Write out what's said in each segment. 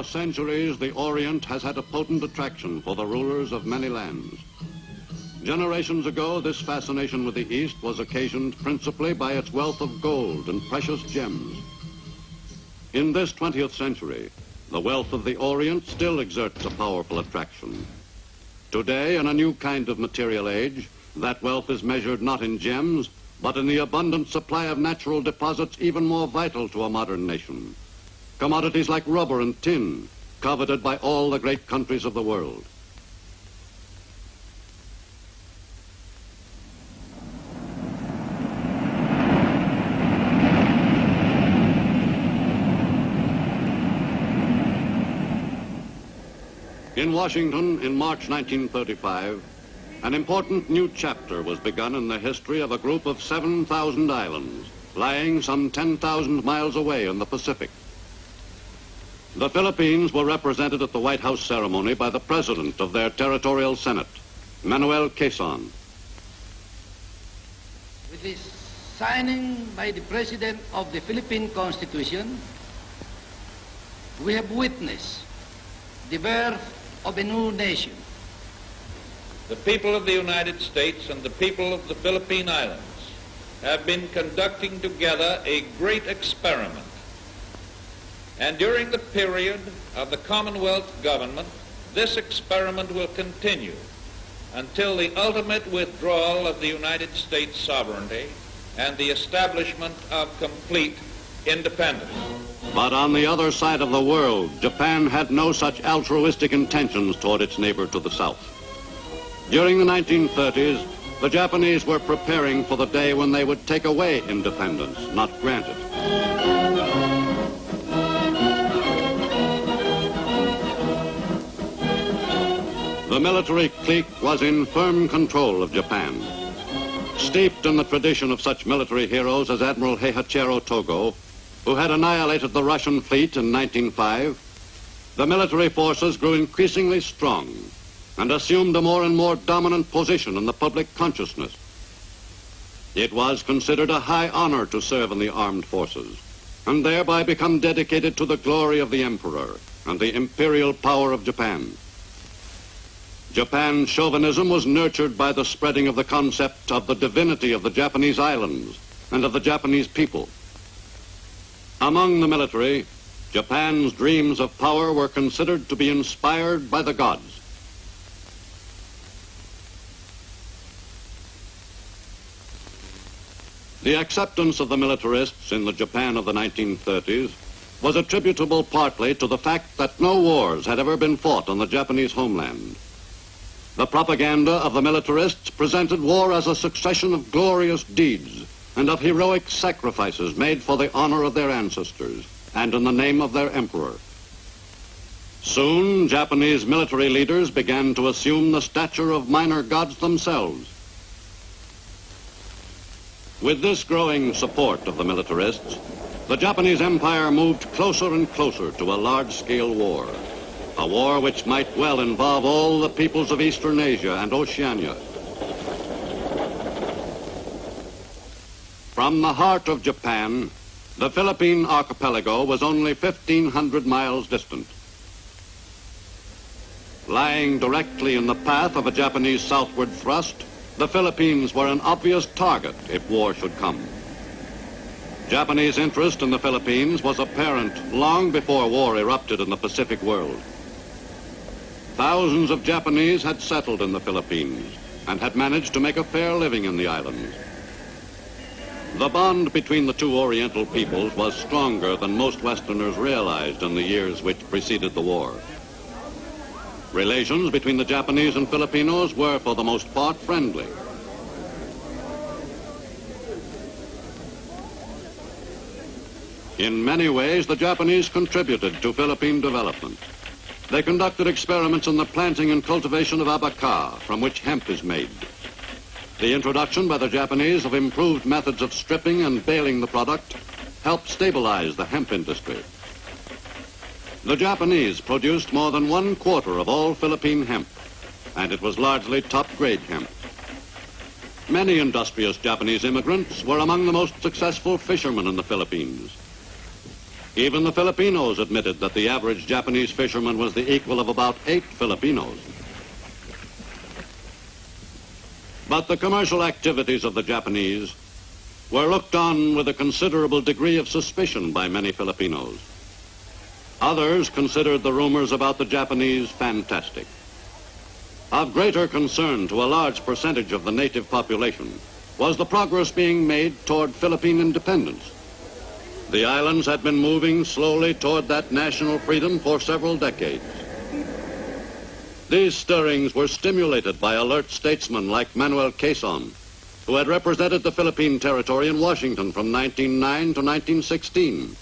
centuries, the Orient has had a potent attraction for the rulers of many lands. Generations ago, this fascination with the East was occasioned principally by its wealth of gold and precious gems. In this 20th century, the wealth of the Orient still exerts a powerful attraction. Today, in a new kind of material age, that wealth is measured not in gems, but in the abundant supply of natural deposits even more vital to a modern nation. Commodities like rubber and tin, coveted by all the great countries of the world. In Washington, in March 1935, an important new chapter was begun in the history of a group of 7,000 islands, lying some 10,000 miles away in the Pacific. The Philippines were represented at the White House ceremony by the President of their Territorial Senate, Manuel Quezon. With the signing by the President of the Philippine Constitution, we have witnessed the birth of a new nation. The people of the United States and the people of the Philippine Islands have been conducting together a great experiment. And during the period of the Commonwealth government, this experiment will continue until the ultimate withdrawal of the United States sovereignty and the establishment of complete independence. But on the other side of the world, Japan had no such altruistic intentions toward its neighbor to the south. During the 1930s, the Japanese were preparing for the day when they would take away independence, not grant it. The military clique was in firm control of Japan. Steeped in the tradition of such military heroes as Admiral Heihachiro Togo, who had annihilated the Russian fleet in 1905, the military forces grew increasingly strong and assumed a more and more dominant position in the public consciousness. It was considered a high honor to serve in the armed forces and thereby become dedicated to the glory of the emperor and the imperial power of Japan. Japan's chauvinism was nurtured by the spreading of the concept of the divinity of the Japanese islands and of the Japanese people. Among the military, Japan's dreams of power were considered to be inspired by the gods. The acceptance of the militarists in the Japan of the 1930s was attributable partly to the fact that no wars had ever been fought on the Japanese homeland. The propaganda of the militarists presented war as a succession of glorious deeds and of heroic sacrifices made for the honor of their ancestors and in the name of their emperor. Soon, Japanese military leaders began to assume the stature of minor gods themselves. With this growing support of the militarists, the Japanese Empire moved closer and closer to a large-scale war, a war which might well involve all the peoples of Eastern Asia and Oceania. From the heart of Japan, the Philippine archipelago was only 1,500 miles distant. Lying directly in the path of a Japanese southward thrust, the Philippines were an obvious target if war should come. Japanese interest in the Philippines was apparent long before war erupted in the Pacific world. Thousands of Japanese had settled in the Philippines and had managed to make a fair living in the islands. The bond between the two Oriental peoples was stronger than most Westerners realized in the years which preceded the war. Relations between the Japanese and Filipinos were, for the most part, friendly. In many ways, the Japanese contributed to Philippine development. They conducted experiments in the planting and cultivation of abaca, from which hemp is made. The introduction by the Japanese of improved methods of stripping and baling the product helped stabilize the hemp industry. The Japanese produced more than 1/4 of all Philippine hemp, and it was largely top-grade hemp. Many industrious Japanese immigrants were among the most successful fishermen in the Philippines. Even the Filipinos admitted that the average Japanese fisherman was the equal of about 8 Filipinos. But the commercial activities of the Japanese were looked on with a considerable degree of suspicion by many Filipinos. Others considered the rumors about the Japanese fantastic. Of greater concern to a large percentage of the native population was the progress being made toward Philippine independence. The islands had been moving slowly toward that national freedom for several decades. These stirrings were stimulated by alert statesmen like Manuel Quezon, who had represented the Philippine territory in Washington from 1909 to 1916,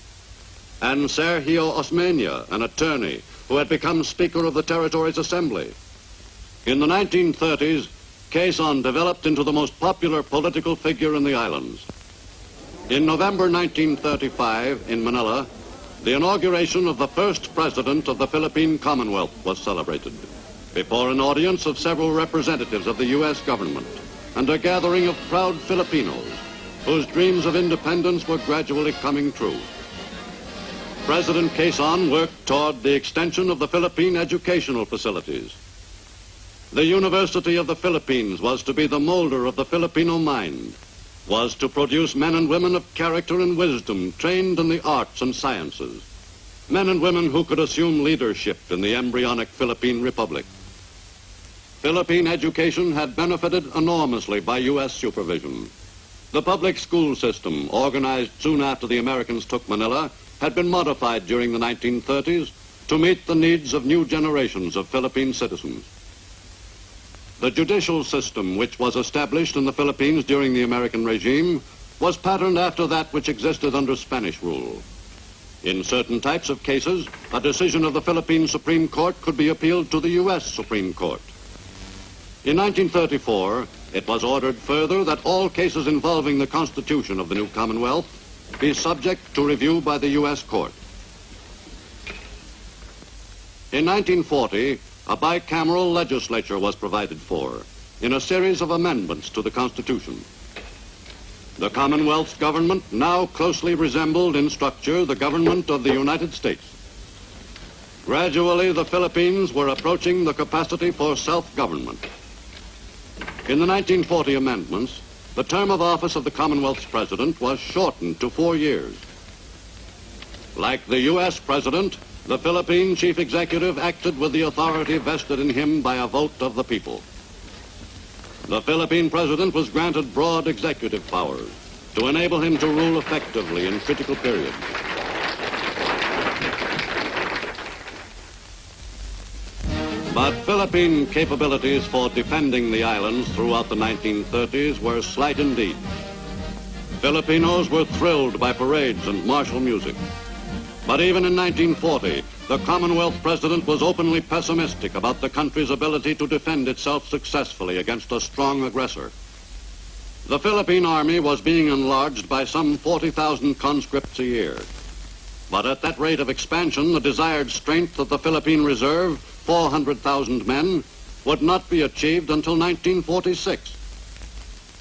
and Sergio Osmeña, an attorney who had become Speaker of the Territory's Assembly. In the 1930s, Quezon developed into the most popular political figure in the islands. In November 1935, in Manila, the inauguration of the first president of the Philippine Commonwealth was celebrated before an audience of several representatives of the U.S. government and a gathering of proud Filipinos whose dreams of independence were gradually coming true. President Quezon worked toward the extension of the Philippine educational facilities. The University of the Philippines was to be the molder of the Filipino mind, was to produce men and women of character and wisdom trained in the arts and sciences, men and women who could assume leadership in the embryonic Philippine Republic. Philippine education had benefited enormously by U.S. supervision. The public school system, organized soon after the Americans took Manila, had been modified during the 1930s to meet the needs of new generations of Philippine citizens. The judicial system, which was established in the Philippines during the American regime, was patterned after that which existed under Spanish rule. In certain types of cases, a decision of the Philippine Supreme Court could be appealed to the U.S. Supreme Court. In 1934, it was ordered further that all cases involving the Constitution of the new Commonwealth be subject to review by the U.S. Court. In 1940, a bicameral legislature was provided for in a series of amendments to the Constitution. The Commonwealth's government now closely resembled in structure the government of the United States. Gradually, the Philippines were approaching the capacity for self-government. In the 1940 amendments, the term of office of the Commonwealth's president was shortened to 4 years. Like the U.S. president, the Philippine chief executive acted with the authority vested in him by a vote of the people. The Philippine president was granted broad executive powers to enable him to rule effectively in critical periods. But Philippine capabilities for defending the islands throughout the 1930s were slight indeed. Filipinos were thrilled by parades and martial music. But even in 1940, the Commonwealth president was openly pessimistic about the country's ability to defend itself successfully against a strong aggressor. The Philippine Army was being enlarged by some 40,000 conscripts a year. But at that rate of expansion, the desired strength of the Philippine Reserve, 400,000 men, would not be achieved until 1946.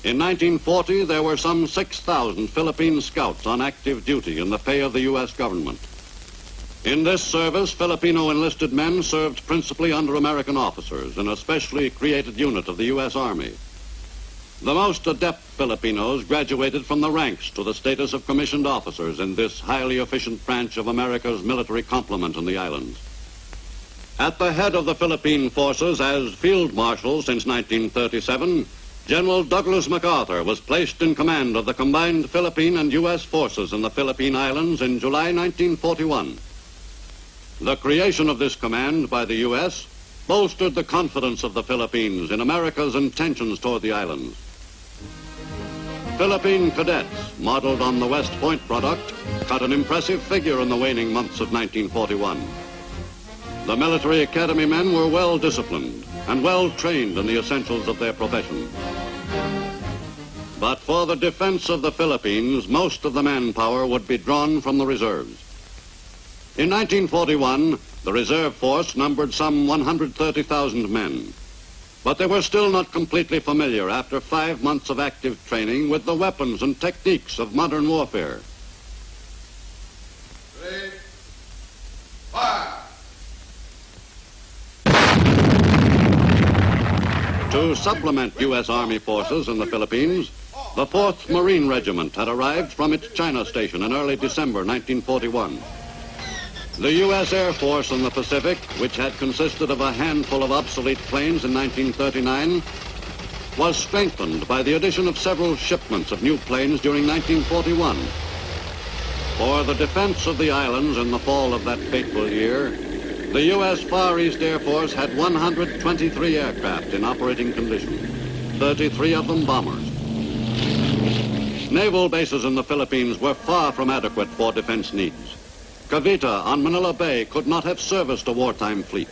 In 1940, there were some 6,000 Philippine scouts on active duty in the pay of the U.S. government. In this service, Filipino enlisted men served principally under American officers in a specially created unit of the U.S. Army. The most adept Filipinos graduated from the ranks to the status of commissioned officers in this highly efficient branch of America's military complement in the islands. At the head of the Philippine forces as Field Marshal since 1937, General Douglas MacArthur was placed in command of the combined Philippine and U.S. forces in the Philippine Islands in July 1941. The creation of this command by the U.S. bolstered the confidence of the Philippines in America's intentions toward the islands. Philippine cadets, modeled on the West Point product, cut an impressive figure in the waning months of 1941. The military academy men were well disciplined and well trained in the essentials of their profession. But for the defense of the Philippines, most of the manpower would be drawn from the reserves. In 1941, the reserve force numbered some 130,000 men. But they were still not completely familiar after 5 months of active training with the weapons and techniques of modern warfare. Ready. To supplement U.S. Army forces in the Philippines, the 4th Marine Regiment had arrived from its China station in early December 1941. The U.S. Air Force in the Pacific, which had consisted of a handful of obsolete planes in 1939, was strengthened by the addition of several shipments of new planes during 1941. For the defense of the islands in the fall of that fateful year, the U.S. Far East Air Force had 123 aircraft in operating condition, 33 of them bombers. Naval bases in the Philippines were far from adequate for defense needs. Cavite on Manila Bay could not have serviced a wartime fleet.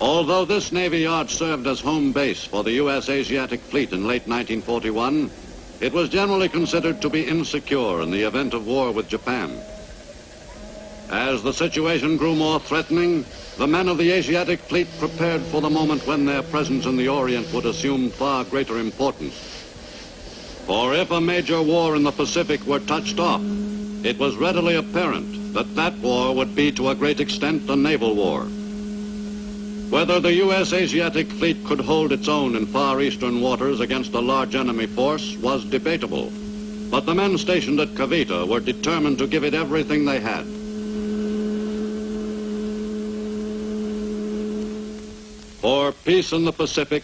Although this Navy yard served as home base for the U.S. Asiatic Fleet in late 1941, it was generally considered to be insecure in the event of war with Japan. As the situation grew more threatening, the men of the Asiatic Fleet prepared for the moment when their presence in the Orient would assume far greater importance. For if a major war in the Pacific were touched off, it was readily apparent that that war would be to a great extent a naval war. Whether the U.S. Asiatic Fleet could hold its own in Far Eastern waters against a large enemy force was debatable, but the men stationed at Cavite were determined to give it everything they had. For peace in the Pacific,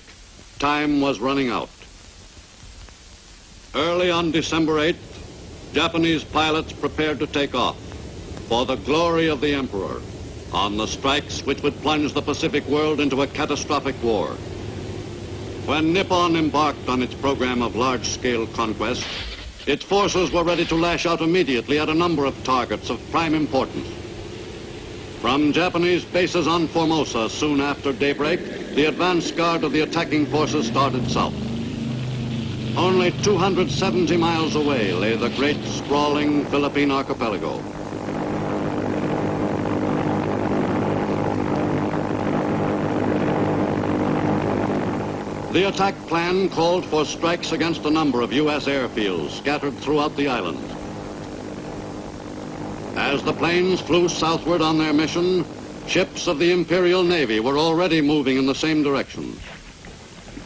time was running out. Early on December 8th, Japanese pilots prepared to take off for the glory of the Emperor on the strikes which would plunge the Pacific world into a catastrophic war. When Nippon embarked on its program of large-scale conquest, its forces were ready to lash out immediately at a number of targets of prime importance. From Japanese bases on Formosa soon after daybreak, the advance guard of the attacking forces started south. Only 270 miles away lay the great, sprawling Philippine archipelago. The attack plan called for strikes against a number of U.S. airfields scattered throughout the island. As the planes flew southward on their mission, ships of the Imperial Navy were already moving in the same direction.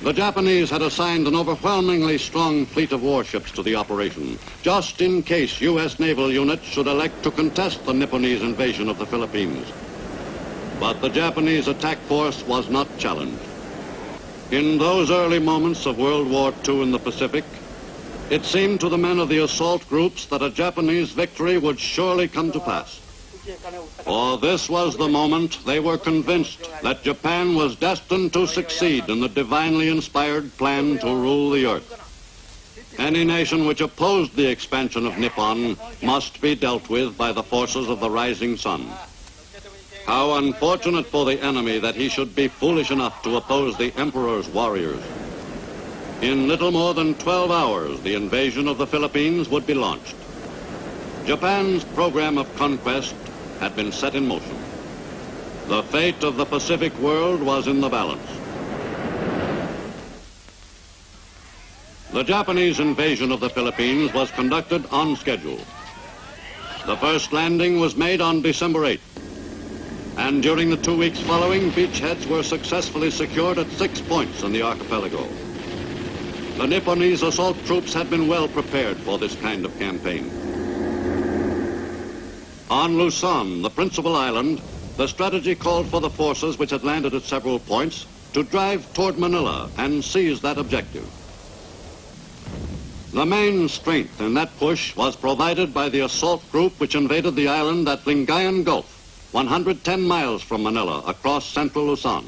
The Japanese had assigned an overwhelmingly strong fleet of warships to the operation, just in case U.S. naval units should elect to contest the Nipponese invasion of the Philippines. But the Japanese attack force was not challenged. In those early moments of World War II in the Pacific, it seemed to the men of the assault groups that a Japanese victory would surely come to pass. For this was the moment they were convinced that Japan was destined to succeed in the divinely inspired plan to rule the earth. Any nation which opposed the expansion of Nippon must be dealt with by the forces of the rising sun. How unfortunate for the enemy that he should be foolish enough to oppose the Emperor's warriors. In little more than 12 hours, the invasion of the Philippines would be launched. Japan's program of conquest had been set in motion. The fate of the Pacific world was in the balance. The Japanese invasion of the Philippines was conducted on schedule. The first landing was made on December 8th. And during the 2 weeks following, beachheads were successfully secured at 6 points in the archipelago. The Nipponese assault troops had been well prepared for this kind of campaign. On Luzon, the principal island, the strategy called for the forces which had landed at several points to drive toward Manila and seize that objective. The main strength in that push was provided by the assault group which invaded the island at Lingayen Gulf, 110 miles from Manila, across central Luzon.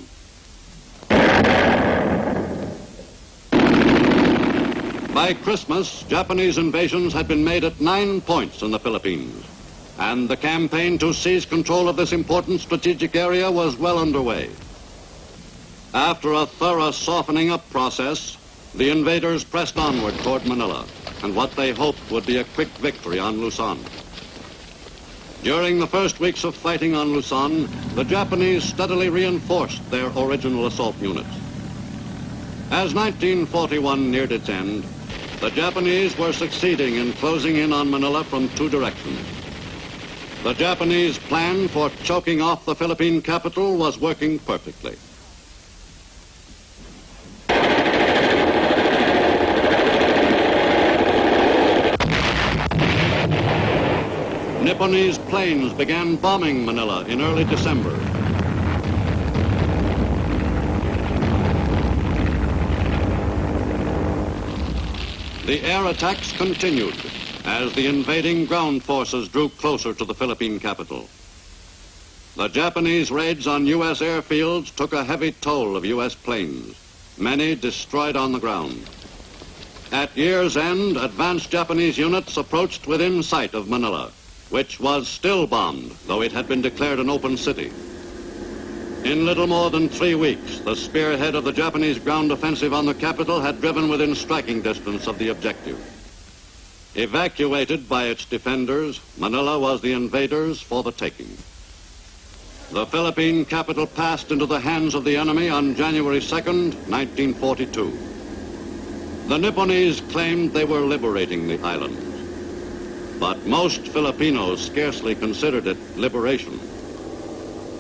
By Christmas, Japanese invasions had been made at 9 points in the Philippines, and the campaign to seize control of this important strategic area was well underway. After a thorough softening up process, the invaders pressed onward toward Manila, and what they hoped would be a quick victory on Luzon. During the first weeks of fighting on Luzon, the Japanese steadily reinforced their original assault units. As 1941 neared its end, the Japanese were succeeding in closing in on Manila from 2 directions. The Japanese plan for choking off the Philippine capital was working perfectly. Nipponese planes began bombing Manila in early December. The air attacks continued as the invading ground forces drew closer to the Philippine capital. The Japanese raids on U.S. airfields took a heavy toll of U.S. planes, many destroyed on the ground. At year's end, advanced Japanese units approached within sight of Manila, which was still bombed, though it had been declared an open city. In little more than 3 weeks, the spearhead of the Japanese ground offensive on the capital had driven within striking distance of the objective. Evacuated by its defenders, Manila was the invaders for the taking. The Philippine capital passed into the hands of the enemy on January 2nd, 1942. The Nipponese claimed they were liberating the island, but most Filipinos scarcely considered it liberation.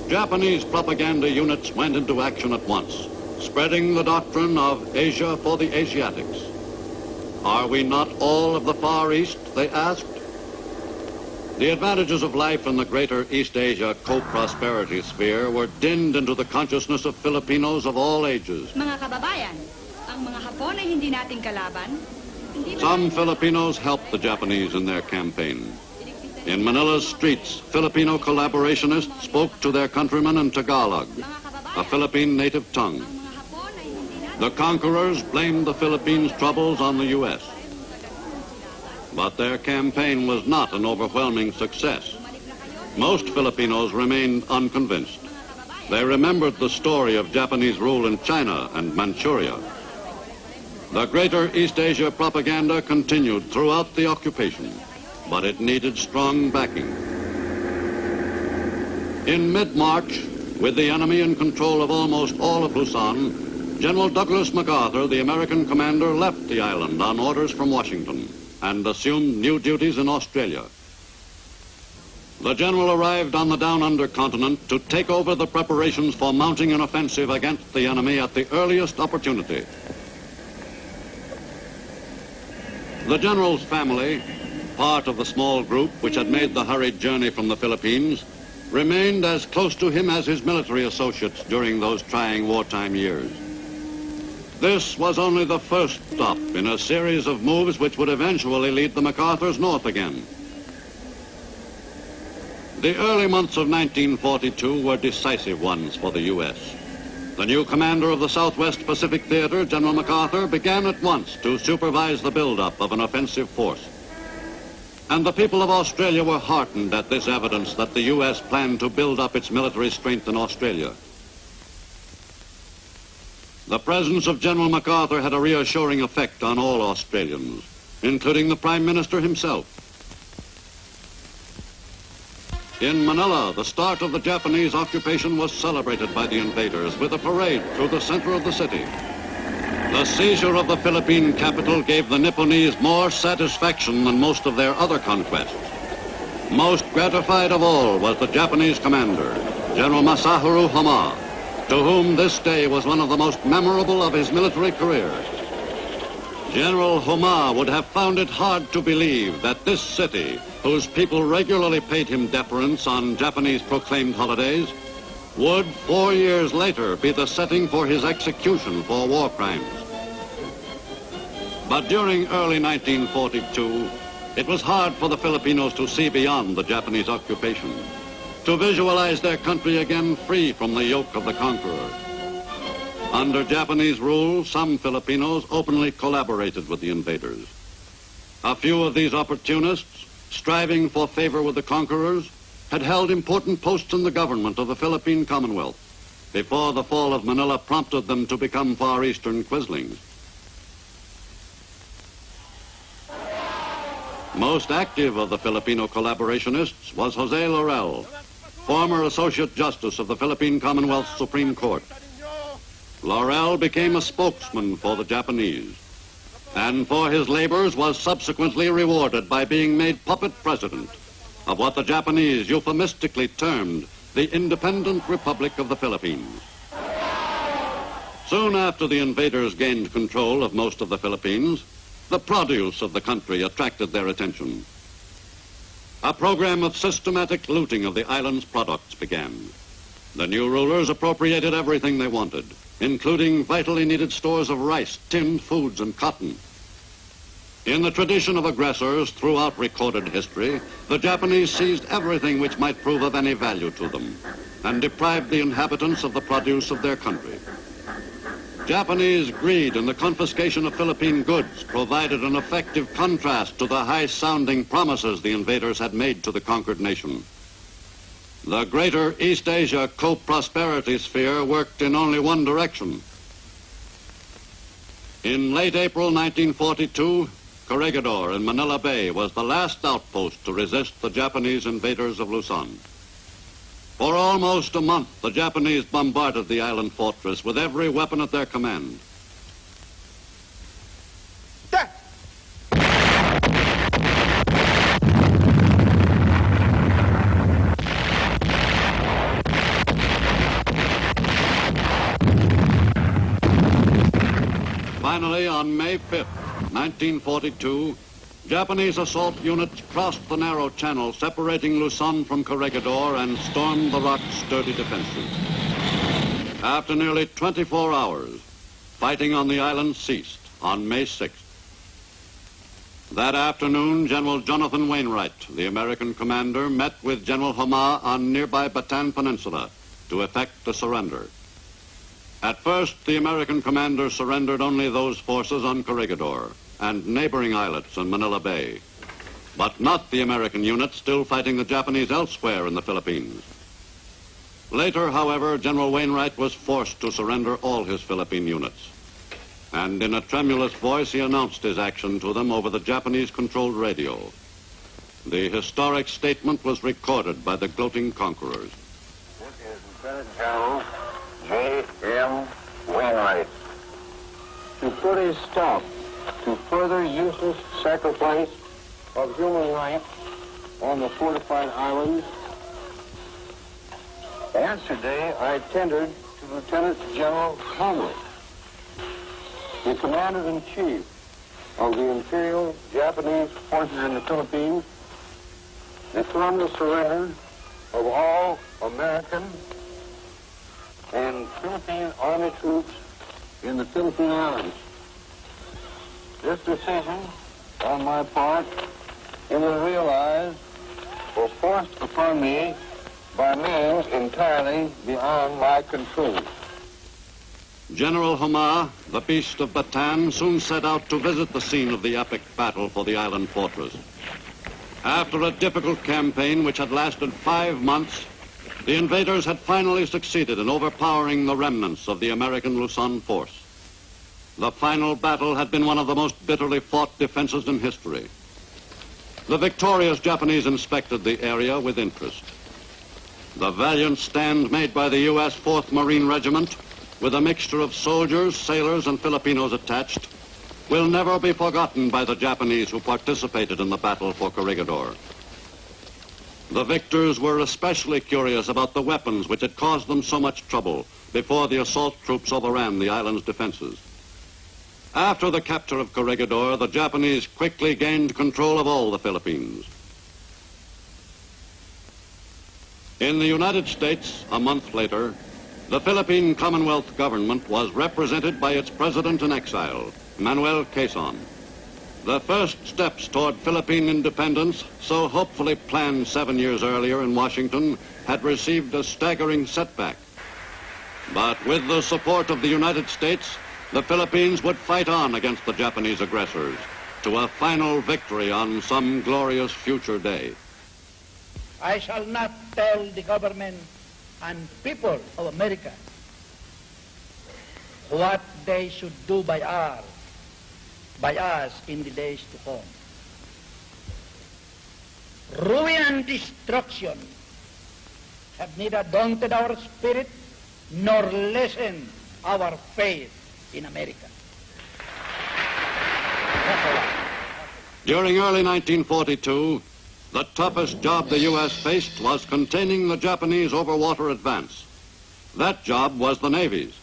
Japanese propaganda units went into action at once, spreading the doctrine of Asia for the Asiatics. Are we not all of the Far East, they asked. The advantages of life in the greater East Asia co-prosperity sphere were dinned into the consciousness of Filipinos of all ages. Mga kababayan, ang mga Hapon ay hindi nating kalaban. Some Filipinos helped the Japanese in their campaign. In Manila's streets, Filipino collaborationists spoke to their countrymen in Tagalog, a Philippine native tongue. The conquerors blamed the Philippines' troubles on the U.S. But their campaign was not an overwhelming success. Most Filipinos remained unconvinced. They remembered the story of Japanese rule in China and Manchuria. The greater East Asia propaganda continued throughout the occupation, but it needed strong backing. In mid-March, with the enemy in control of almost all of Luzon, General Douglas MacArthur, the American commander, left the island on orders from Washington and assumed new duties in Australia. The general arrived on the down-under continent to take over the preparations for mounting an offensive against the enemy at the earliest opportunity. The general's family, part of the small group which had made the hurried journey from the Philippines, remained as close to him as his military associates during those trying wartime years. This was only the first stop in a series of moves which would eventually lead the MacArthurs north again. The early months of 1942 were decisive ones for the U.S. The new commander of the Southwest Pacific Theater, General MacArthur, began at once to supervise the buildup of an offensive force. And the people of Australia were heartened at this evidence that the U.S. planned to build up its military strength in Australia. The presence of General MacArthur had a reassuring effect on all Australians, including the Prime Minister himself. In Manila, the start of the Japanese occupation was celebrated by the invaders with a parade through the center of the city. The seizure of the Philippine capital gave the Nipponese more satisfaction than most of their other conquests. Most gratified of all was the Japanese commander, General Masaharu Homma, to whom this day was one of the most memorable of his military career. General Homma would have found it hard to believe that this city, whose people regularly paid him deference on Japanese proclaimed holidays, would 4 years later be the setting for his execution for war crimes. But during early 1942, it was hard for the Filipinos to see beyond the Japanese occupation, to visualize their country again free from the yoke of the conqueror. Under Japanese rule, some Filipinos openly collaborated with the invaders. A few of these opportunists, striving for favor with the conquerors, had held important posts in the government of the Philippine Commonwealth before the fall of Manila prompted them to become Far Eastern quislings. Most active of the Filipino collaborationists was Jose Laurel, former Associate Justice of the Philippine Commonwealth Supreme Court. Laurel became a spokesman for the Japanese, and for his labors was subsequently rewarded by being made puppet president of what the Japanese euphemistically termed the Independent Republic of the Philippines. Soon after the invaders gained control of most of the Philippines, the produce of the country attracted their attention. A program of systematic looting of the island's products began. The new rulers appropriated everything they wanted, including vitally needed stores of rice, tinned foods, and cotton. In the tradition of aggressors throughout recorded history, the Japanese seized everything which might prove of any value to them and deprived the inhabitants of the produce of their country. Japanese greed and the confiscation of Philippine goods provided an effective contrast to the high-sounding promises the invaders had made to the conquered nation. The greater East Asia co-prosperity sphere worked in only one direction. In late April 1942, Corregidor in Manila Bay was the last outpost to resist the Japanese invaders of Luzon. For almost a month, the Japanese bombarded the island fortress with every weapon at their command. Finally, on May 5th, 1942, Japanese assault units crossed the narrow channel separating Luzon from Corregidor and stormed the rock's sturdy defenses. After nearly 24 hours, fighting on the island ceased on May 6th. That afternoon, General Jonathan Wainwright, the American commander, met with General Homma on nearby Bataan Peninsula to effect the surrender. At first, the American commander surrendered only those forces on Corregidor and neighboring islets in Manila Bay, but not the American units still fighting the Japanese elsewhere in the Philippines. Later, however, General Wainwright was forced to surrender all his Philippine units, and in a tremulous voice he announced his action to them over the Japanese-controlled radio. The historic statement was recorded by the gloating conquerors. This is Lieutenant General J.M. Wainwright. To put a stop to further useless sacrifice of human life on the fortified islands, yesterday I tendered to Lieutenant General Conway, the Commander-in-Chief of the Imperial Japanese Forces in the Philippines, the formal surrender of all American and Philippine Army troops in the Philippine Islands. This decision on my part, it was realized, was forced upon me by means entirely beyond my control. General Homma, the Beast of Bataan, soon set out to visit the scene of the epic battle for the island fortress. After a difficult campaign which had lasted 5 months, the invaders had finally succeeded in overpowering the remnants of the American Luzon force. The final battle had been one of the most bitterly fought defenses in history. The victorious Japanese inspected the area with interest. The valiant stand made by the U.S. 4th Marine Regiment, with a mixture of soldiers, sailors, and Filipinos attached, will never be forgotten by the Japanese who participated in the battle for Corregidor. The victors were especially curious about the weapons which had caused them so much trouble before the assault troops overran the island's defenses. After the capture of Corregidor, the Japanese quickly gained control of all the Philippines. In the United States, a month later, the Philippine Commonwealth government was represented by its president in exile, Manuel Quezon. The first steps toward Philippine independence, so hopefully planned 7 years earlier in Washington, had received a staggering setback. But with the support of the United States, the Philippines would fight on against the Japanese aggressors to a final victory on some glorious future day. I shall not tell the government and people of America what they should do by us in the days to come. Ruin and destruction have neither daunted our spirit nor lessened our faith in America. During early 1942, the toughest job the U.S. faced was containing the Japanese overwater advance. That job was the Navy's.